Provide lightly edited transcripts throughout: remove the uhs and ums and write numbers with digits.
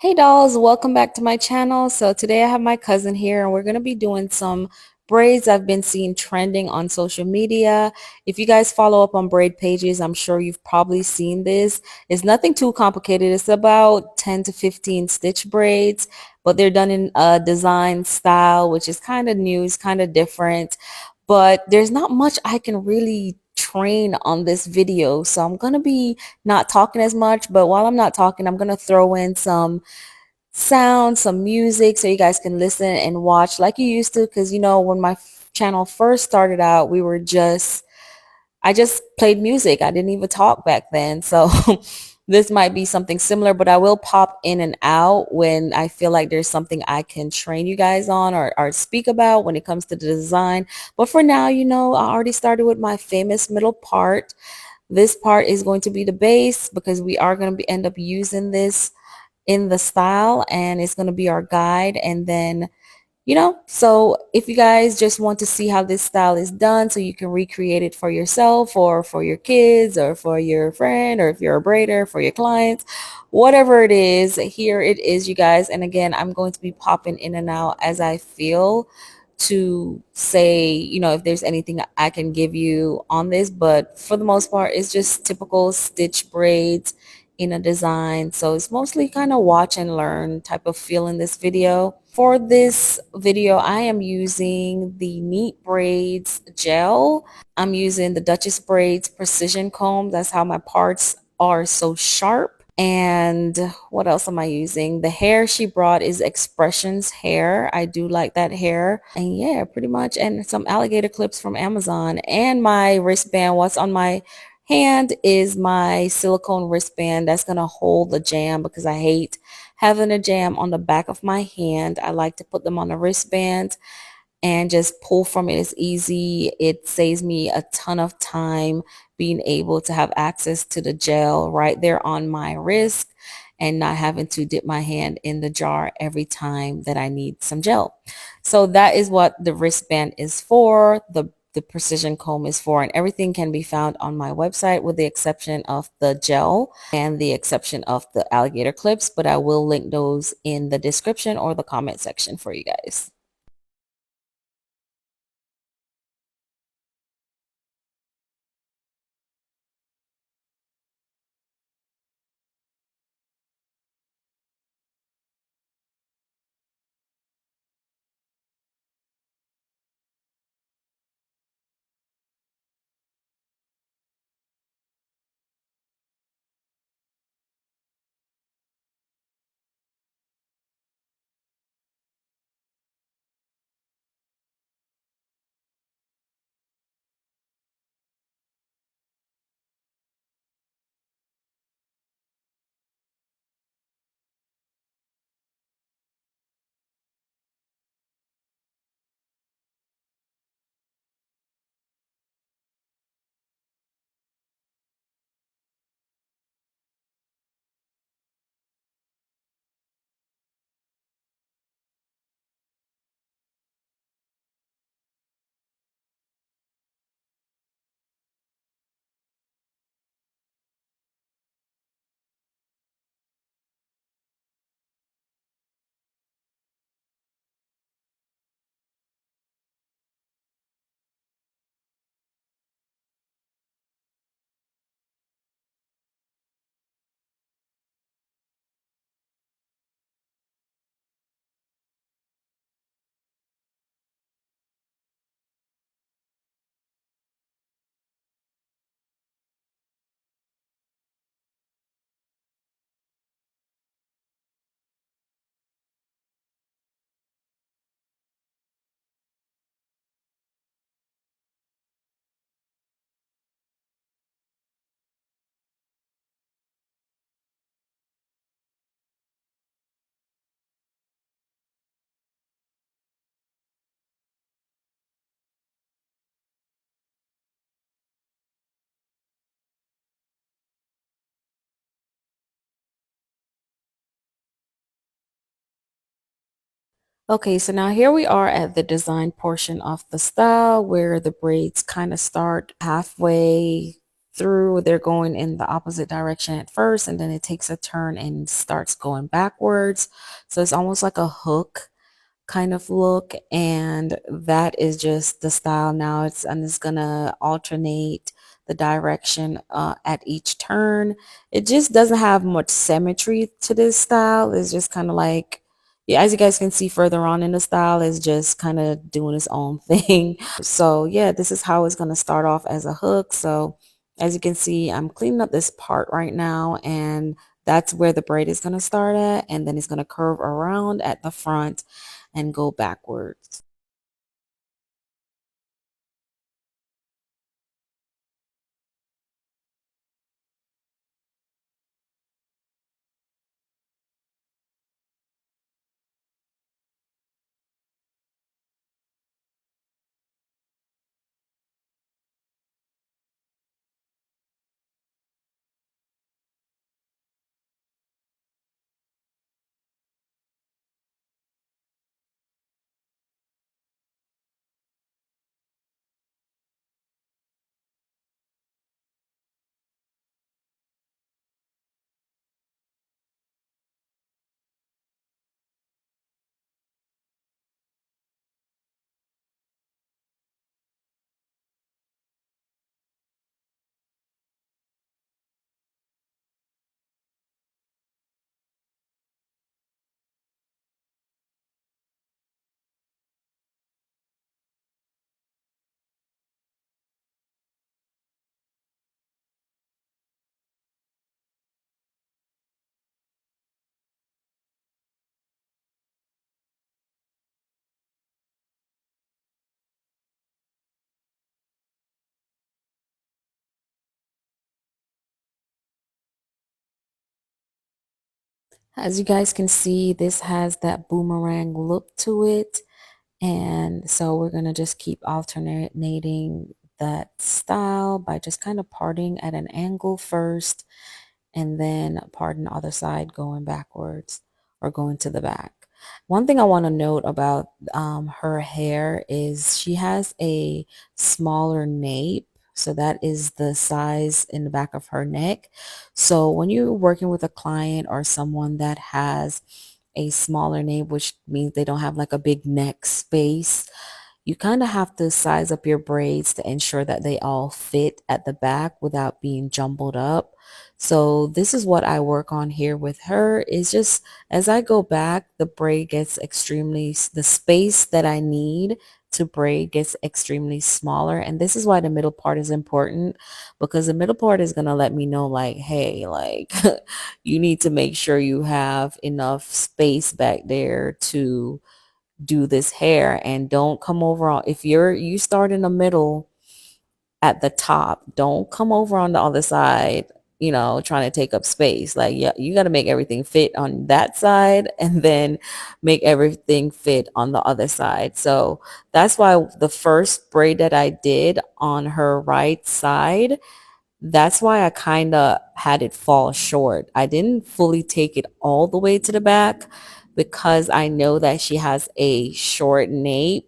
Hey dolls, welcome back to my channel. So today I have my cousin here and we're going to be doing some braids I've been seeing trending on social media. If you guys follow up on braid pages, I'm sure you've probably seen this. It's nothing too complicated. It's about 10 to 15 stitch braids, but they're done in a design style, which is kind of new, it's kind of different. But there's not much I can really train on this video. So I'm going to be not talking as much, but while I'm not talking, I'm going to throw in some sound, some music so you guys can listen and watch like you used to. Because, when my channel first started out, I just played music. I didn't even talk back then. So this might be something similar, but I will pop in and out when I feel like there's something I can train you guys on or speak about when it comes to the design. But for now, I already started with my famous middle part. This part is going to be the base because we are going to end up using this in the style, and it's going to be our guide. And then so if you guys just want to see how this style is done so you can recreate it for yourself or for your kids or for your friend, or if you're a braider for your clients, whatever it is, here it is, you guys. And again, I'm going to be popping in and out as I feel to say, if there's anything I can give you on this. But for the most part, it's just typical stitch braids in a design. So it's mostly kind of watch and learn type of feel in this video. For this video, I am using the Neat Braids gel. I'm using the Duchess Braids precision comb. That's how my parts are so sharp. And what else am I using? The hair she brought is Expressions hair. I do like that hair. And yeah, pretty much. And some alligator clips from Amazon. And my wristband. What's on my hand is my silicone wristband that's going to hold the jam, because I hate having a jam on the back of my hand. I like to put them on the wristband and just pull from it. It's easy. It saves me a ton of time being able to have access to the gel right there on my wrist and not having to dip my hand in the jar every time that I need some gel. So that is what the wristband is for. The precision comb is for, and everything can be found on my website with the exception of the gel and the exception of the alligator clips, but I will link those in the description or the comment section for you guys. Okay, so now here we are at the design portion of the style where the braids kind of start halfway through, they're going in the opposite direction at first, and then it takes a turn and starts going backwards. So it's almost like a hook kind of look, and that is just the style now. I'm just gonna alternate the direction at each turn. It just doesn't have much symmetry to this style. It's just kind of like, yeah, as you guys can see further on in the style, is just kind of doing its own thing. So yeah, this is how it's gonna start off as a hook. So as you can see, I'm cleaning up this part right now, and that's where the braid is going to start at, and then it's going to curve around at the front and go backwards. As you guys can see, this has that boomerang look to it. And so we're going to just keep alternating that style by just kind of parting at an angle first, and then parting the other side going backwards or going to the back. One thing I want to note about her hair is she has a smaller nape. So that is the size in the back of her neck. So when you're working with a client or someone that has a smaller nape, which means they don't have like a big neck space, you kind of have to size up your braids to ensure that they all fit at the back without being jumbled up. So this is what I work on here with her, is just as I go back, the braid gets extremely, the space that I need to braid gets extremely smaller. And this is why the middle part is important, because the middle part is going to let me know like, hey, like you need to make sure you have enough space back there to do this hair, and don't come over on, if you start in the middle at the top, don't come over on the other side, trying to take up space. Like, yeah, you got to make everything fit on that side and then make everything fit on the other side. So that's why the first braid that I did on her right side, that's why I kind of had it fall short. I didn't fully take it all the way to the back because I know that she has a short nape,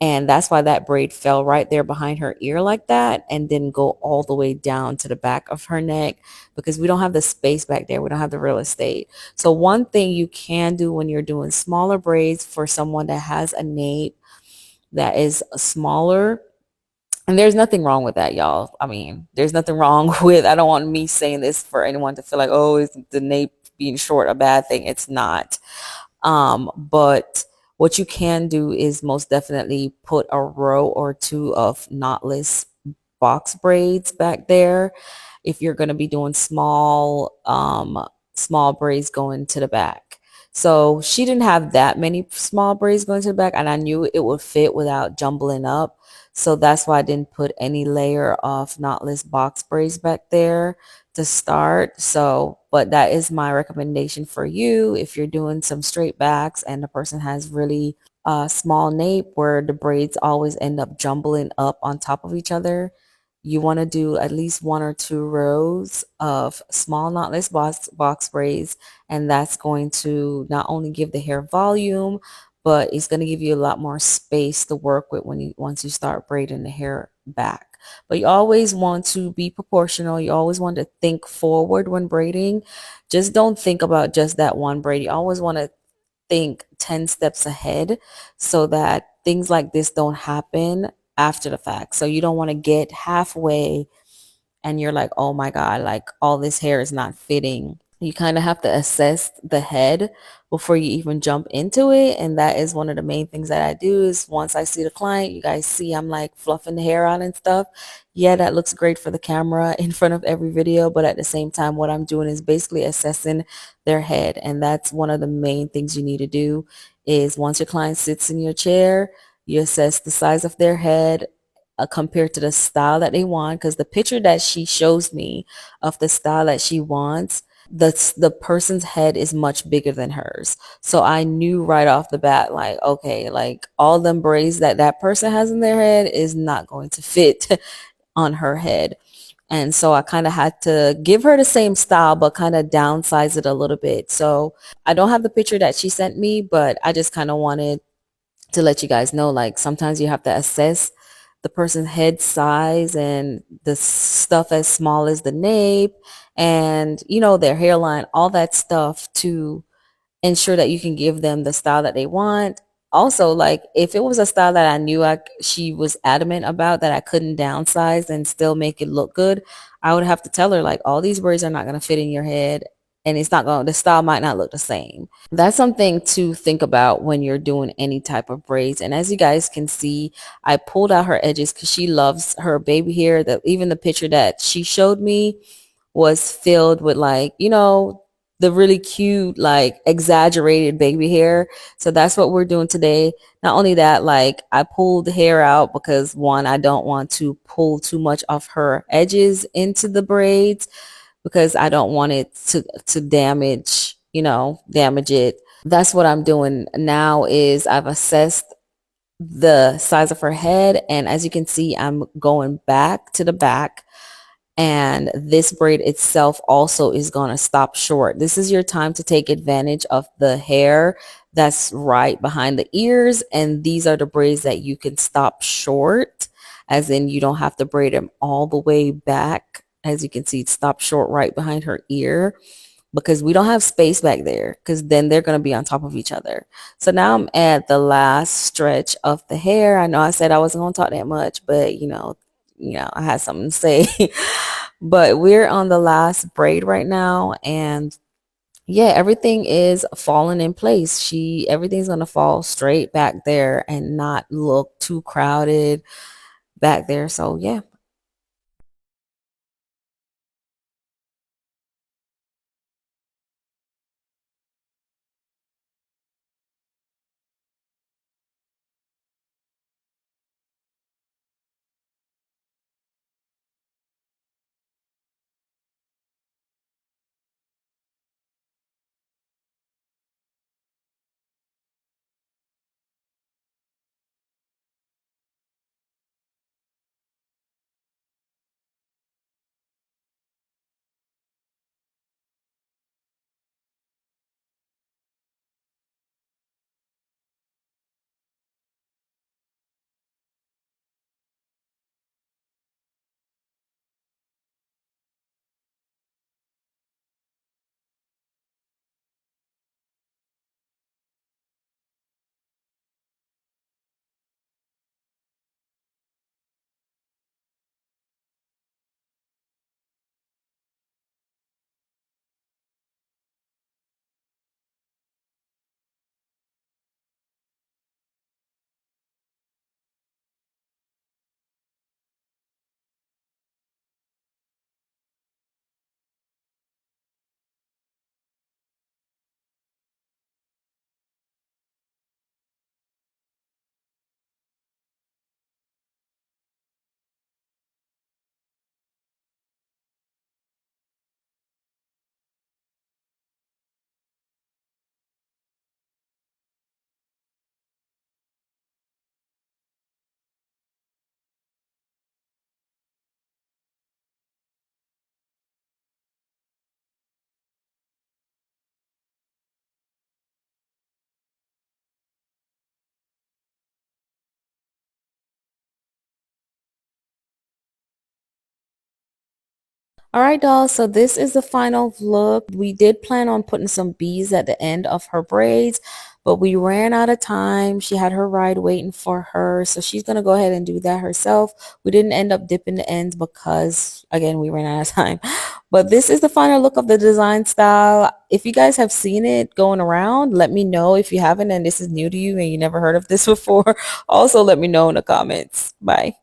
and that's why that braid fell right there behind her ear like that and didn't go all the way down to the back of her neck, because we don't have the space back there. We don't have the real estate. So one thing you can do when you're doing smaller braids for someone that has a nape that is smaller, and there's nothing wrong with that, y'all. I mean, there's nothing wrong with, I don't want me saying this for anyone to feel like, oh, is the nape being short a bad thing? It's not. But what you can do is most definitely put a row or two of knotless box braids back there if you're going to be doing small braids going to the back. So she didn't have that many small braids going to the back, and I knew it would fit without jumbling up. So that's why I didn't put any layer of knotless box braids back there to start. So, but that is my recommendation for you if you're doing some straight backs and the person has really small nape where the braids always end up jumbling up on top of each other. You want to do at least one or two rows of small knotless box braids, and that's going to not only give the hair volume, but it's going to give you a lot more space to work with once you start braiding the hair back. But you always want to be proportional. You always want to think forward when braiding. Just don't think about just that one braid. You always want to think 10 steps ahead so that things like this don't happen after the fact. So you don't want to get halfway and you're like, oh my God, like all this hair is not fitting. You kind of have to assess the head before you even jump into it. And that is one of the main things that I do is once I see the client, you guys see I'm like fluffing the hair out and stuff. Yeah, that looks great for the camera in front of every video. But at the same time, what I'm doing is basically assessing their head. And that's one of the main things you need to do is once your client sits in your chair, you assess the size of their head, compared to the style that they want, because the picture that she shows me of the style that she wants, the person's head is much bigger than hers. So I knew right off the bat, like, okay, like all them braids that that person has in their head is not going to fit on her head. And so I kind of had to give her the same style, but kind of downsize it a little bit. So I don't have the picture that she sent me, but I just kind of wanted to let you guys know, like sometimes you have to assess the person's head size and the stuff as small as the nape and their hairline, all that stuff to ensure that you can give them the style that they want. Also, like if it was a style that I knew she was adamant about that I couldn't downsize and still make it look good, I would have to tell her like all these braids are not going to fit in your head and the style might not look the same. That's something to think about when you're doing any type of braids. And as you guys can see, I pulled out her edges because she loves her baby hair. That even the picture that she showed me was filled with like, the really cute, like exaggerated baby hair. So that's what we're doing today. Not only that, like I pulled the hair out because one, I don't want to pull too much of her edges into the braids because I don't want it to damage it. That's what I'm doing now is I've assessed the size of her head, and as you can see, I'm going back to the back, and this braid itself also is going to stop short. This is your time to take advantage of the hair that's right behind the ears, and these are the braids that you can stop short, as in you don't have to braid them all the way back. As you can see, stop short right behind her ear because we don't have space back there because then they're going to be on top of each other. So now I'm at the last stretch of the hair. I know I said I wasn't going to talk that much, but I had something to say. But we're on the last braid right now, and yeah, everything is falling in place. Everything's going to fall straight back there and not look too crowded back there. So yeah. All right, dolls. So this is the final look. We did plan on putting some beads at the end of her braids, but we ran out of time. She had her ride waiting for her, so she's gonna go ahead and do that herself. We didn't end up dipping the ends because, again, we ran out of time. But this is the final look of the design style. If you guys have seen it going around, let me know. If you haven't and this is new to you and you never heard of this before, also let me know in the comments. Bye.